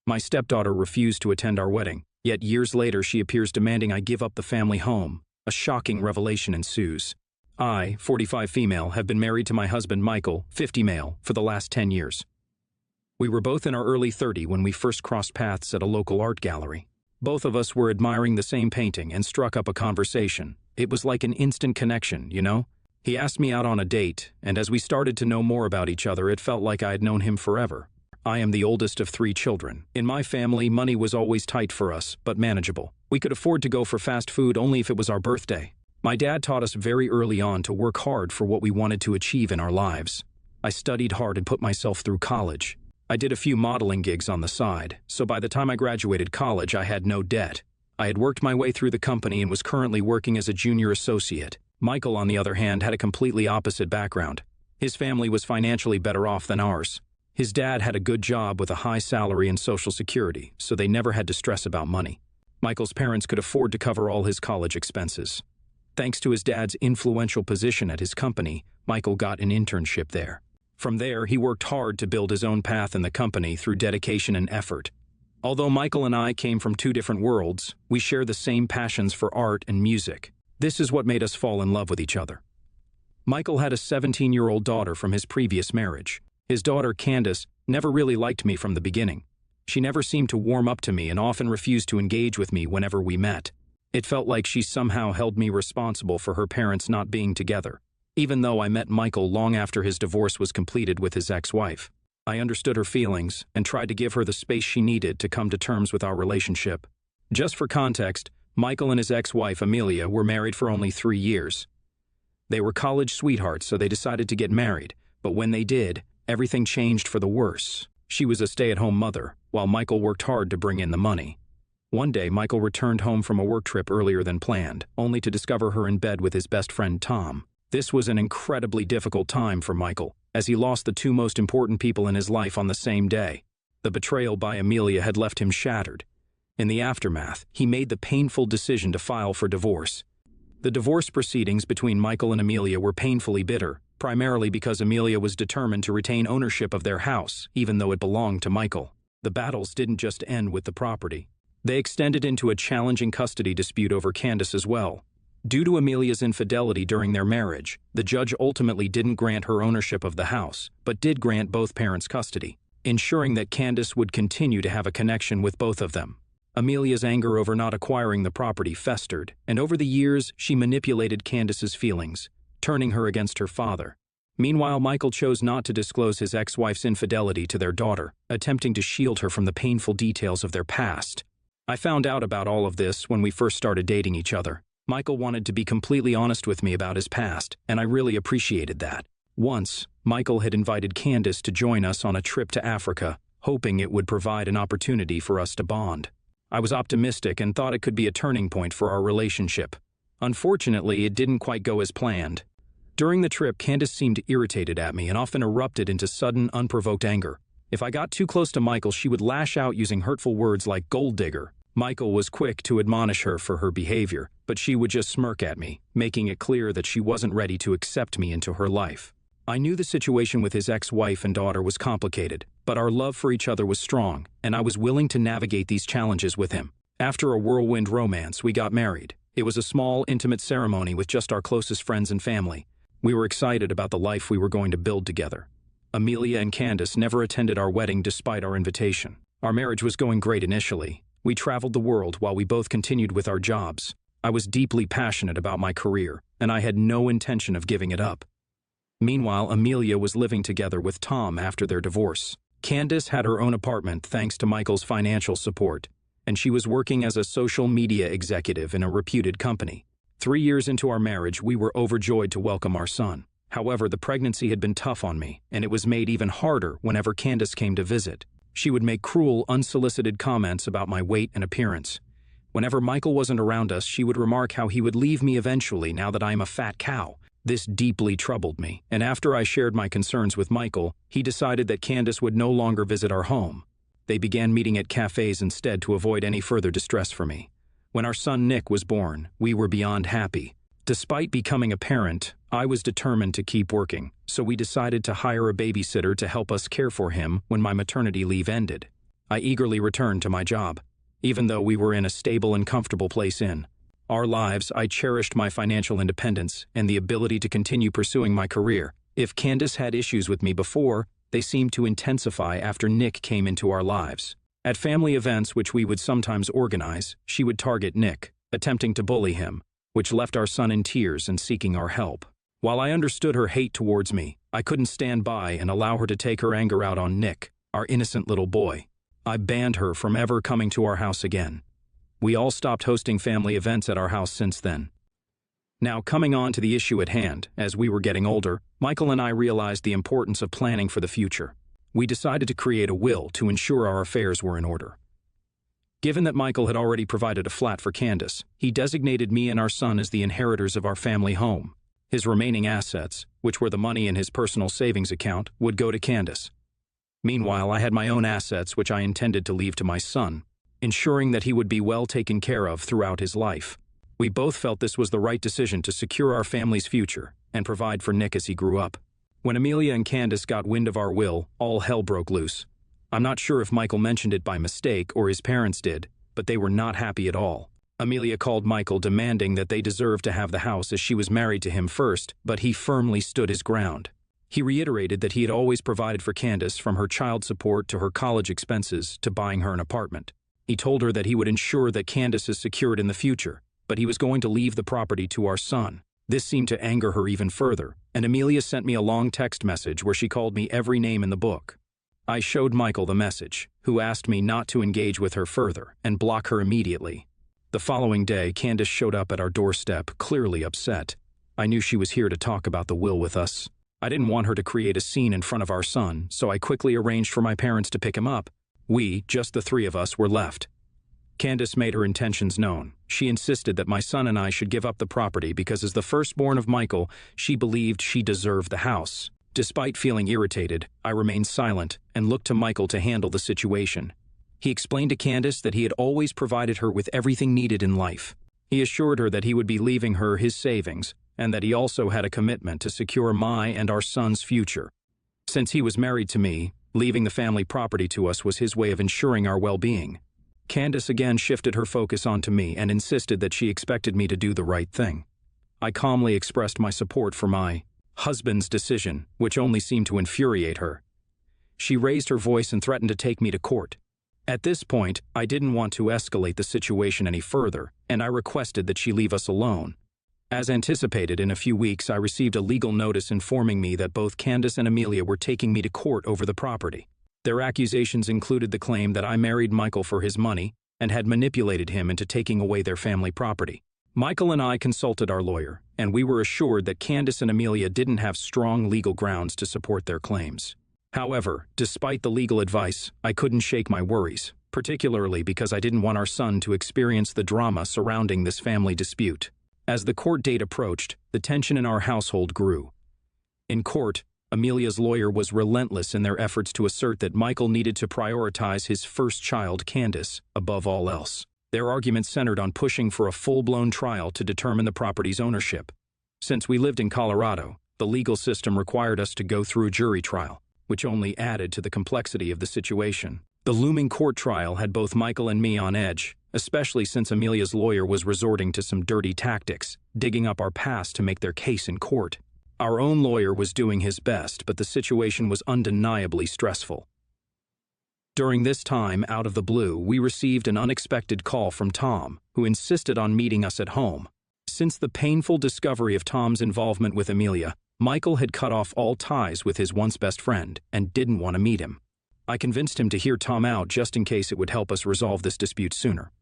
My stepdaughter refused to attend our wedding, yet years later she appears demanding I give up the family home. A shocking revelation ensues. I, 45 female, have been married to my husband Michael, 50 male, for the last 10 years. We were both in our early 30s when we first crossed paths at a local art gallery. Both of us were admiring the same painting and struck up a conversation. It was like an instant connection, you know? He asked me out on a date, and as we started to know more about each other, it felt like I had known him forever. I am the oldest of 3 children. In my family, money was always tight for us, but manageable. We could afford to go for fast food only if it was our birthday. My dad taught us very early on to work hard for what we wanted to achieve in our lives. I studied hard and put myself through college. I did a few modeling gigs on the side, so by the time I graduated college, I had no debt. I had worked my way through the company and was currently working as a junior associate. Michael, on the other hand, had a completely opposite background. His family was financially better off than ours. His dad had a good job with a high salary and Social Security, so they never had to stress about money. Michael's parents could afford to cover all his college expenses. Thanks to his dad's influential position at his company, Michael got an internship there. From there, he worked hard to build his own path in the company through dedication and effort. Although Michael and I came from 2 different worlds, we share the same passions for art and music. This is what made us fall in love with each other. Michael had a 17-year-old daughter from his previous marriage. His daughter, Candace, never really liked me from the beginning. She never seemed to warm up to me and often refused to engage with me whenever we met. It felt like she somehow held me responsible for her parents not being together. Even though I met Michael long after his divorce was completed with his ex-wife, I understood her feelings and tried to give her the space she needed to come to terms with our relationship. Just for context, Michael and his ex-wife, Amelia, were married for only 3 years. They were college sweethearts, so they decided to get married, but when they did, everything changed for the worse. She was a stay-at-home mother, while Michael worked hard to bring in the money. One day, Michael returned home from a work trip earlier than planned, only to discover her in bed with his best friend, Tom. This was an incredibly difficult time for Michael, as he lost the 2 most important people in his life on the same day. The betrayal by Amelia had left him shattered. In the aftermath, he made the painful decision to file for divorce. The divorce proceedings between Michael and Amelia were painfully bitter, primarily because Amelia was determined to retain ownership of their house, even though it belonged to Michael. The battles didn't just end with the property. They extended into a challenging custody dispute over Candace as well. Due to Amelia's infidelity during their marriage, the judge ultimately didn't grant her ownership of the house, but did grant both parents custody, ensuring that Candace would continue to have a connection with both of them. Amelia's anger over not acquiring the property festered, and over the years, she manipulated Candace's feelings, turning her against her father. Meanwhile, Michael chose not to disclose his ex-wife's infidelity to their daughter, attempting to shield her from the painful details of their past. I found out about all of this when we first started dating each other. Michael wanted to be completely honest with me about his past, and I really appreciated that. Once, Michael had invited Candace to join us on a trip to Africa, hoping it would provide an opportunity for us to bond. I was optimistic and thought it could be a turning point for our relationship. Unfortunately, it didn't quite go as planned. During the trip, Candace seemed irritated at me and often erupted into sudden, unprovoked anger. If I got too close to Michael, she would lash out using hurtful words like gold digger. Michael was quick to admonish her for her behavior, but she would just smirk at me, making it clear that she wasn't ready to accept me into her life. I knew the situation with his ex-wife and daughter was complicated, but our love for each other was strong, and I was willing to navigate these challenges with him. After a whirlwind romance, we got married. It was a small, intimate ceremony with just our closest friends and family. We were excited about the life we were going to build together. Amelia and Candace never attended our wedding despite our invitation. Our marriage was going great initially. We traveled the world while we both continued with our jobs. I was deeply passionate about my career, and I had no intention of giving it up. Meanwhile, Amelia was living together with Tom after their divorce. Candace had her own apartment thanks to Michael's financial support, and she was working as a social media executive in a reputed company. 3 years into our marriage, we were overjoyed to welcome our son. However, the pregnancy had been tough on me, and it was made even harder whenever Candace came to visit. She would make cruel, unsolicited comments about my weight and appearance. Whenever Michael wasn't around us, she would remark how he would leave me eventually now that I am a fat cow. This deeply troubled me, and after I shared my concerns with Michael, he decided that Candace would no longer visit our home. They began meeting at cafes instead to avoid any further distress for me. When our son Nick was born, we were beyond happy. Despite becoming a parent, I was determined to keep working, so we decided to hire a babysitter to help us care for him when my maternity leave ended. I eagerly returned to my job. Even though we were in a stable and comfortable place in our lives, I cherished my financial independence and the ability to continue pursuing my career. If Candace had issues with me before, they seemed to intensify after Nick came into our lives. At family events which we would sometimes organize, she would target Nick, attempting to bully him, which left our son in tears and seeking our help. While I understood her hate towards me, I couldn't stand by and allow her to take her anger out on Nick, our innocent little boy. I banned her from ever coming to our house again. We all stopped hosting family events at our house since then. Now, coming on to the issue at hand, as we were getting older, Michael and I realized the importance of planning for the future. We decided to create a will to ensure our affairs were in order. Given that Michael had already provided a flat for Candace, he designated me and our son as the inheritors of our family home. His remaining assets, which were the money in his personal savings account, would go to Candace. Meanwhile, I had my own assets which I intended to leave to my son, ensuring that he would be well taken care of throughout his life. We both felt this was the right decision to secure our family's future and provide for Nick as he grew up. When Amelia and Candace got wind of our will, all hell broke loose. I'm not sure if Michael mentioned it by mistake or his parents did, but they were not happy at all. Amelia called Michael demanding that they deserved to have the house as she was married to him first, but he firmly stood his ground. He reiterated that he had always provided for Candace, from her child support to her college expenses to buying her an apartment. He told her that he would ensure that Candace is secured in the future, but he was going to leave the property to our son. This seemed to anger her even further, and Amelia sent me a long text message where she called me every name in the book. I showed Michael the message, who asked me not to engage with her further and block her immediately. The following day, Candace showed up at our doorstep, clearly upset. I knew she was here to talk about the will with us. I didn't want her to create a scene in front of our son, so I quickly arranged for my parents to pick him up. We, just the three of us, were left. Candace made her intentions known. She insisted that my son and I should give up the property because, as the firstborn of Michael, she believed she deserved the house. Despite feeling irritated, I remained silent and looked to Michael to handle the situation. He explained to Candace that he had always provided her with everything needed in life. He assured her that he would be leaving her his savings, and that he also had a commitment to secure my and our son's future. Since he was married to me, leaving the family property to us was his way of ensuring our well-being. Candace again shifted her focus onto me and insisted that she expected me to do the right thing. I calmly expressed my support for my husband's decision, which only seemed to infuriate her. She raised her voice and threatened to take me to court. At this point, I didn't want to escalate the situation any further, and I requested that she leave us alone. As anticipated, in a few weeks I received a legal notice informing me that both Candace and Amelia were taking me to court over the property. Their accusations included the claim that I married Michael for his money and had manipulated him into taking away their family property. Michael and I consulted our lawyer, and we were assured that Candace and Amelia didn't have strong legal grounds to support their claims. However, despite the legal advice, I couldn't shake my worries, particularly because I didn't want our son to experience the drama surrounding this family dispute. As the court date approached, the tension in our household grew. In court, Amelia's lawyer was relentless in their efforts to assert that Michael needed to prioritize his first child, Candace, above all else. Their argument centered on pushing for a full-blown trial to determine the property's ownership. Since we lived in Colorado, the legal system required us to go through a jury trial, which only added to the complexity of the situation. The looming court trial had both Michael and me on edge, especially since Amelia's lawyer was resorting to some dirty tactics, digging up our past to make their case in court. Our own lawyer was doing his best, but the situation was undeniably stressful. During this time, out of the blue, we received an unexpected call from Tom, who insisted on meeting us at home. Since the painful discovery of Tom's involvement with Amelia, Michael had cut off all ties with his once best friend and didn't want to meet him. I convinced him to hear Tom out just in case it would help us resolve this dispute sooner.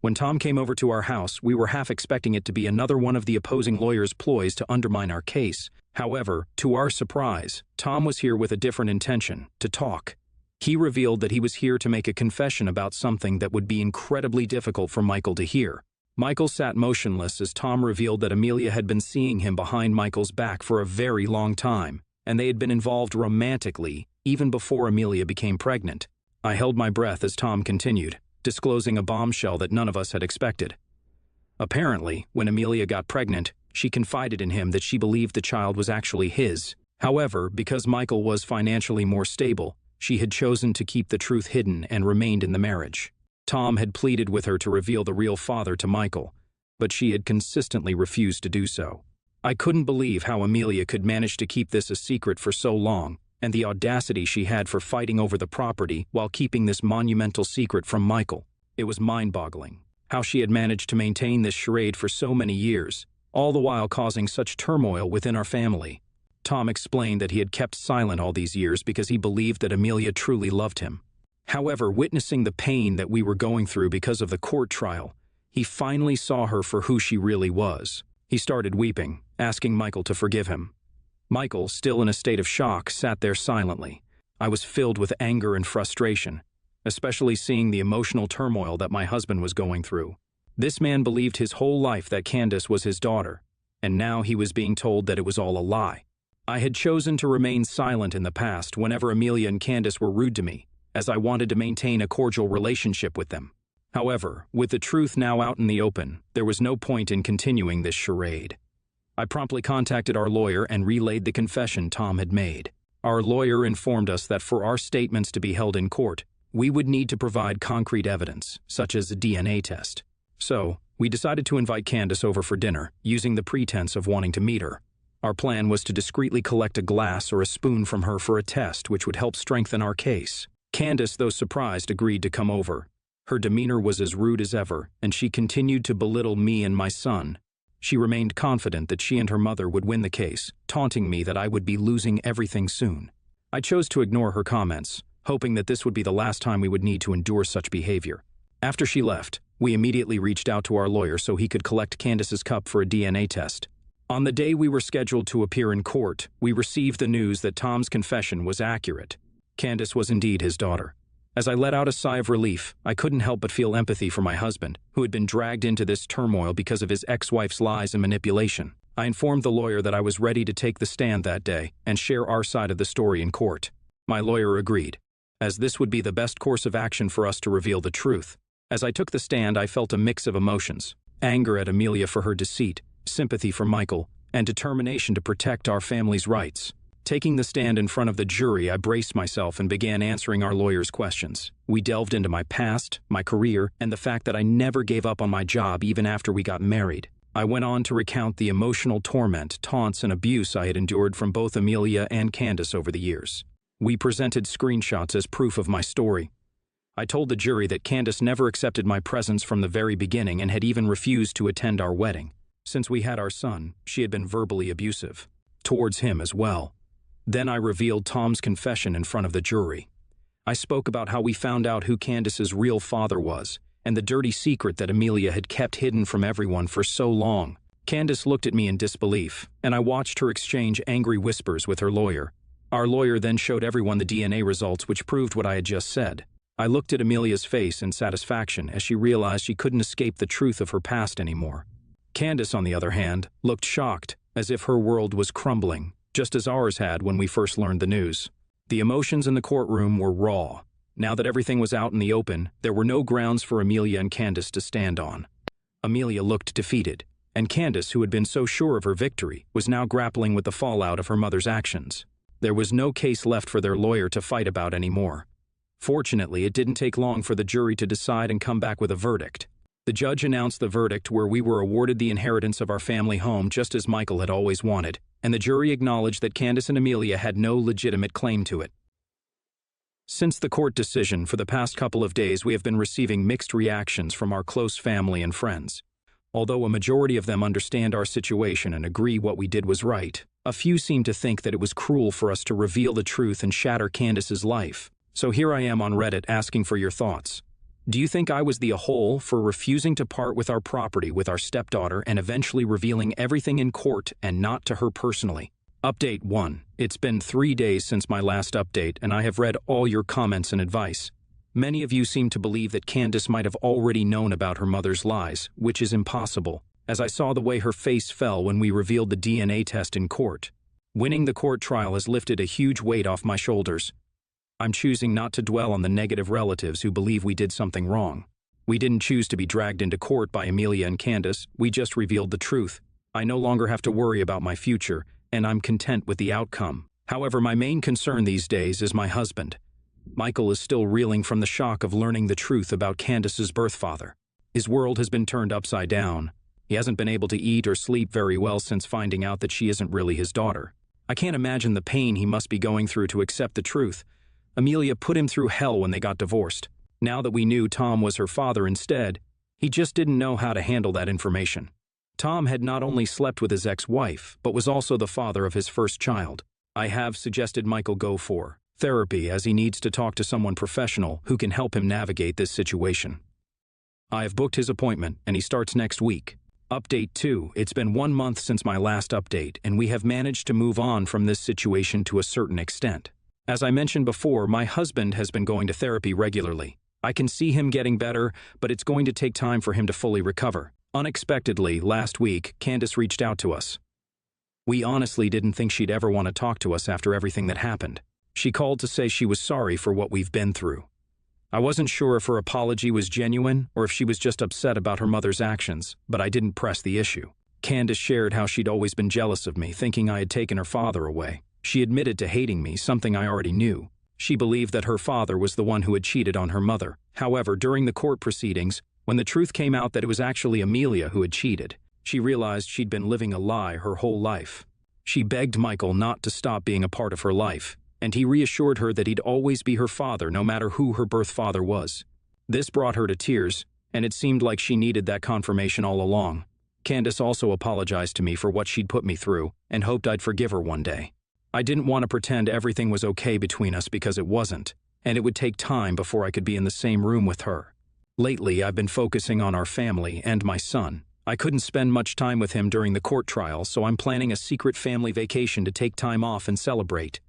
When Tom came over to our house, we were half expecting it to be another one of the opposing lawyer's ploys to undermine our case. However, to our surprise, Tom was here with a different intention, to talk. He revealed that he was here to make a confession about something that would be incredibly difficult for Michael to hear. Michael sat motionless as Tom revealed that Amelia had been seeing him behind Michael's back for a very long time, and they had been involved romantically even before Amelia became pregnant. I held my breath as Tom continued, disclosing a bombshell that none of us had expected. Apparently, when Amelia got pregnant, she confided in him that she believed the child was actually his. However, because Michael was financially more stable, She had chosen to keep the truth hidden and remained in the marriage. Tom had pleaded with her to reveal the real father to Michael, but she had consistently refused to do so. I couldn't believe how Amelia could manage to keep this a secret for so long, and the audacity she had for fighting over the property while keeping this monumental secret from Michael. It was mind-boggling how she had managed to maintain this charade for so many years, all the while causing such turmoil within our family. Tom explained that he had kept silent all these years because he believed that Amelia truly loved him. However, witnessing the pain that we were going through because of the court trial, he finally saw her for who she really was. He started weeping, asking Michael to forgive him. Michael, still in a state of shock, sat there silently. I was filled with anger and frustration, especially seeing the emotional turmoil that my husband was going through. This man believed his whole life that Candace was his daughter, and now he was being told that it was all a lie. I had chosen to remain silent in the past whenever Amelia and Candace were rude to me, as I wanted to maintain a cordial relationship with them. However, with the truth now out in the open, there was no point in continuing this charade. I promptly contacted our lawyer and relayed the confession Tom had made. Our lawyer informed us that for our statements to be held in court, we would need to provide concrete evidence, such as a DNA test. So, we decided to invite Candace over for dinner, using the pretense of wanting to meet her. Our plan was to discreetly collect a glass or a spoon from her for a test which would help strengthen our case. Candace, though surprised, agreed to come over. Her demeanor was as rude as ever, and she continued to belittle me and my son. She remained confident that she and her mother would win the case, taunting me that I would be losing everything soon. I chose to ignore her comments, hoping that this would be the last time we would need to endure such behavior. After she left, we immediately reached out to our lawyer so he could collect Candace's cup for a DNA test. On the day we were scheduled to appear in court, we received the news that Tom's confession was accurate. Candace was indeed his daughter. As I let out a sigh of relief, I couldn't help but feel empathy for my husband, who had been dragged into this turmoil because of his ex-wife's lies and manipulation. I informed the lawyer that I was ready to take the stand that day and share our side of the story in court. My lawyer agreed, as this would be the best course of action for us to reveal the truth. As I took the stand, I felt a mix of emotions: anger at Amelia for her deceit, sympathy for Michael, and determination to protect our family's rights. Taking the stand in front of the jury, I braced myself and began answering our lawyer's questions. We delved into my past, my career, and the fact that I never gave up on my job even after we got married. I went on to recount the emotional torment, taunts, and abuse I had endured from both Amelia and Candace over the years. We presented screenshots as proof of my story. I told the jury that Candace never accepted my presence from the very beginning and had even refused to attend our wedding. Since we had our son, she had been verbally abusive towards him as well. Then I revealed Tom's confession in front of the jury. I spoke about how we found out who Candace's real father was, and the dirty secret that Amelia had kept hidden from everyone for so long. Candace looked at me in disbelief, and I watched her exchange angry whispers with her lawyer. Our lawyer then showed everyone the DNA results which proved what I had just said. I looked at Amelia's face in satisfaction as she realized she couldn't escape the truth of her past anymore. Candace, on the other hand, looked shocked, as if her world was crumbling, just as ours had when we first learned the news. The emotions in the courtroom were raw. Now that everything was out in the open, there were no grounds for Amelia and Candace to stand on. Amelia looked defeated, and Candace, who had been so sure of her victory, was now grappling with the fallout of her mother's actions. There was no case left for their lawyer to fight about anymore. Fortunately, it didn't take long for the jury to decide and come back with a verdict. The judge announced the verdict where we were awarded the inheritance of our family home just as Michael had always wanted, and the jury acknowledged that Candace and Amelia had no legitimate claim to it. Since the court decision, for the past couple of days we have been receiving mixed reactions from our close family and friends. Although a majority of them understand our situation and agree what we did was right, a few seem to think that it was cruel for us to reveal the truth and shatter Candace's life. So here I am on Reddit asking for your thoughts. Do you think I was the a-hole for refusing to part with our property with our stepdaughter and eventually revealing everything in court and not to her personally? Update 1. It's been 3 days since my last update, and I have read all your comments and advice. Many of you seem to believe that Candace might have already known about her mother's lies, which is impossible, as I saw the way her face fell when we revealed the DNA test in court. Winning the court trial has lifted a huge weight off my shoulders. I'm choosing not to dwell on the negative relatives who believe we did something wrong. We didn't choose to be dragged into court by Amelia and Candace, we just revealed the truth. I no longer have to worry about my future, and I'm content with the outcome. However, my main concern these days is my husband. Michael is still reeling from the shock of learning the truth about Candace's birth father. His world has been turned upside down. He hasn't been able to eat or sleep very well since finding out that she isn't really his daughter. I can't imagine the pain he must be going through to accept the truth. Amelia put him through hell when they got divorced. Now that we knew Tom was her father instead, he just didn't know how to handle that information. Tom had not only slept with his ex-wife, but was also the father of his first child. I have suggested Michael go for therapy, as he needs to talk to someone professional who can help him navigate this situation. I have booked his appointment, and he starts next week. Update 2. It's been 1 month since my last update, and we have managed to move on from this situation to a certain extent. As I mentioned before, my husband has been going to therapy regularly. I can see him getting better, but it's going to take time for him to fully recover. Unexpectedly, last week, Candace reached out to us. We honestly didn't think she'd ever want to talk to us after everything that happened. She called to say she was sorry for what we've been through. I wasn't sure if her apology was genuine or if she was just upset about her mother's actions, but I didn't press the issue. Candace shared how she'd always been jealous of me, thinking I had taken her father away. She admitted to hating me, something I already knew. She believed that her father was the one who had cheated on her mother. However, during the court proceedings, when the truth came out that it was actually Amelia who had cheated, she realized she'd been living a lie her whole life. She begged Michael not to stop being a part of her life, and he reassured her that he'd always be her father no matter who her birth father was. This brought her to tears, and it seemed like she needed that confirmation all along. Candace also apologized to me for what she'd put me through and hoped I'd forgive her one day. I didn't want to pretend everything was okay between us because it wasn't, and it would take time before I could be in the same room with her. Lately, I've been focusing on our family and my son. I couldn't spend much time with him during the court trial, so I'm planning a secret family vacation to take time off and celebrate.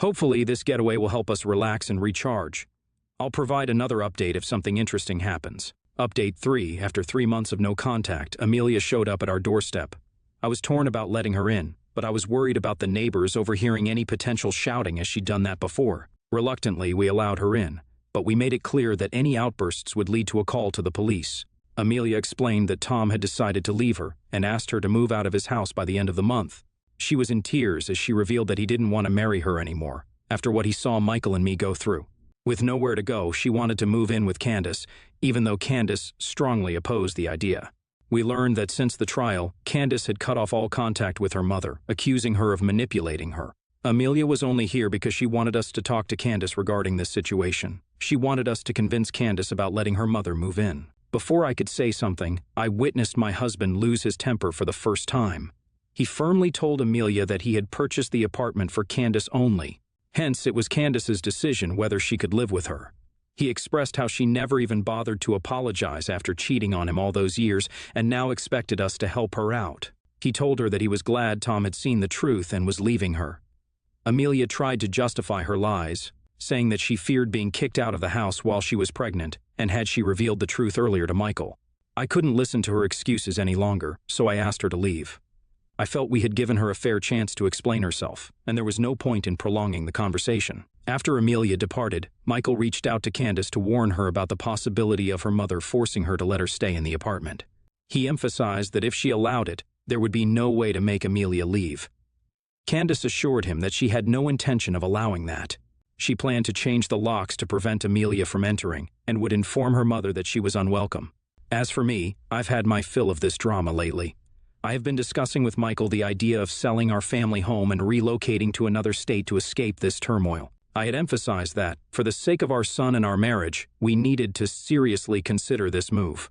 Hopefully, this getaway will help us relax and recharge. I'll provide another update if something interesting happens. Update 3. After 3 months of no contact, Amelia showed up at our doorstep. I was torn about letting her in, but I was worried about the neighbors overhearing any potential shouting as she'd done that before. Reluctantly, we allowed her in, but we made it clear that any outbursts would lead to a call to the police. Amelia explained that Tom had decided to leave her and asked her to move out of his house by the end of the month. She was in tears as she revealed that he didn't want to marry her anymore, after what he saw Michael and me go through. With nowhere to go, she wanted to move in with Candace, even though Candace strongly opposed the idea. We learned that since the trial, Candace had cut off all contact with her mother, accusing her of manipulating her. Amelia was only here because she wanted us to talk to Candace regarding this situation. She wanted us to convince Candace about letting her mother move in. Before I could say something, I witnessed my husband lose his temper for the first time. He firmly told Amelia that he had purchased the apartment for Candace only. Hence, it was Candace's decision whether she could live with her. He expressed how she never even bothered to apologize after cheating on him all those years and now expected us to help her out. He told her that he was glad Tom had seen the truth and was leaving her. Amelia tried to justify her lies, saying that she feared being kicked out of the house while she was pregnant and had she revealed the truth earlier to Michael. I couldn't listen to her excuses any longer, so I asked her to leave. I felt we had given her a fair chance to explain herself, and there was no point in prolonging the conversation. After Amelia departed, Michael reached out to Candace to warn her about the possibility of her mother forcing her to let her stay in the apartment. He emphasized that if she allowed it, there would be no way to make Amelia leave. Candace assured him that she had no intention of allowing that. She planned to change the locks to prevent Amelia from entering and would inform her mother that she was unwelcome. As for me, I've had my fill of this drama lately. I have been discussing with Michael the idea of selling our family home and relocating to another state to escape this turmoil. I had emphasized that, for the sake of our son and our marriage, we needed to seriously consider this move.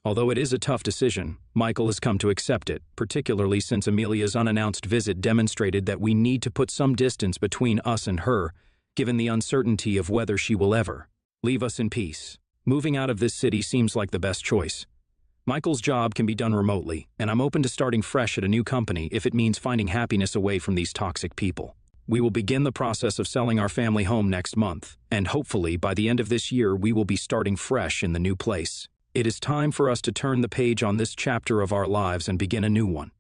Although it is a tough decision, Michael has come to accept it, particularly since Amelia's unannounced visit demonstrated that we need to put some distance between us and her, given the uncertainty of whether she will ever leave us in peace. Moving out of this city seems like the best choice. Michael's job can be done remotely, and I'm open to starting fresh at a new company if it means finding happiness away from these toxic people. We will begin the process of selling our family home next month, and hopefully by the end of this year we will be starting fresh in the new place. It is time for us to turn the page on this chapter of our lives and begin a new one.